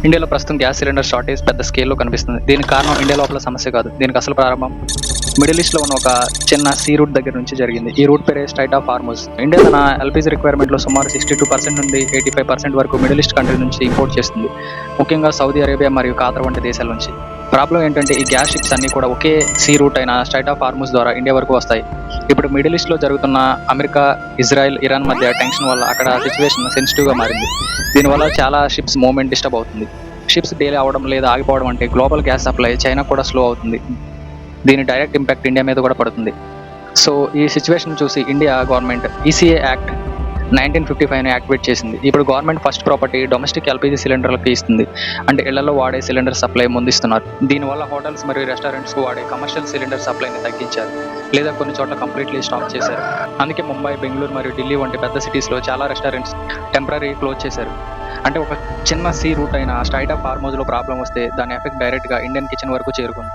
ఇండియాలో ప్రస్తుతం gas cylinder shortage పెద్ద స్కేల్లో కనిపిస్తుంది. దీనికి కారణం ఇండియా లోపల సమస్య కాదు. దీనికి అసలు ప్రారంభం మిడిల్ ఈస్ట్లో ఉన్న ఒక చిన్న సీ రూట్ దగ్గర నుంచి జరిగింది. ఈ రూట్ పేరే స్ట్రైట్ ఆఫ్ హార్మూజ్. ఇండియా తన ఎల్పీజీ రిక్వైర్మెంట్లో సుమారు 62% నుండి 85% వరకు మిడిల్ ఈస్ట్ కంట్రీ నుంచి ఇంపోర్ట్ చేస్తుంది, ముఖ్యంగా సౌదీ అరేబియా మరియు ఖతార్ వంటి దేశాల నుంచి. ప్రాబ్లం ఏంటంటే ఈ గ్యాస్ షిప్స్ అన్ని కూడా ఒకే సీ రూట్ అయిన స్ట్రైట్ ఆఫ్ హార్మూజ్ ద్వారా ఇండియా వరకు వస్తాయి. ఇప్పుడు మిడిల్ ఈస్ట్లో జరుగుతున్న అమెరికా, ఇజ్రాయెల్, ఇరాన్ మధ్య టెన్షన్ వల్ల అక్కడ సిచ్యువేషన్ సెన్సిటివ్గా మారింది. దీనివల్ల చాలా షిప్స్ మూవ్మెంట్ డిస్టర్బ్ అవుతుంది. షిప్స్ డిలే అవ్వడం లేదా ఆగిపోవడం అంటే గ్లోబల్ గ్యాస్ సప్లై చైనా కూడా స్లో అవుతుంది. దీని డైరెక్ట్ ఇంపాక్ట్ ఇండియా మీద కూడా పడుతుంది. సో ఈ సిచ్యువేషన్ చూసి ఇండియా గవర్నమెంట్ ఈసీఏ యాక్ట్ 1955ని యాక్టివేట్ చేసింది. ఇప్పుడు government first property domestic LPG సిలిండర్లకు ఇస్తుంది. అంటే ఇళ్లలో వాడే సిలిండర్ సప్లై ముందిస్తున్నారు. దీనివల్ల హోటల్స్ మరియు రెస్టారెంట్స్కు వాడే కమర్షియల్ సిలిండర్ సప్లైని తగ్గించారు లేదా కొన్ని చోట్ల కంప్లీట్లీ స్టాప్ చేశారు. అందుకే ముంబై, బెంగళూరు మరియు ఢిల్లీ వంటి పెద్ద సిటీస్లో చాలా రెస్టారెంట్స్ టెంపరీ క్లోజ్ చేశారు. అంటే ఒక చిన్న సీ రూట్ అయిన స్ట్రైట్ ఆఫ్ హార్మూజ్లో ప్రాబ్లం వస్తే దాని ఎఫెక్ట్ డైరెక్ట్గా ఇండియన్ కిచెన్ వరకు చేరుకుంది.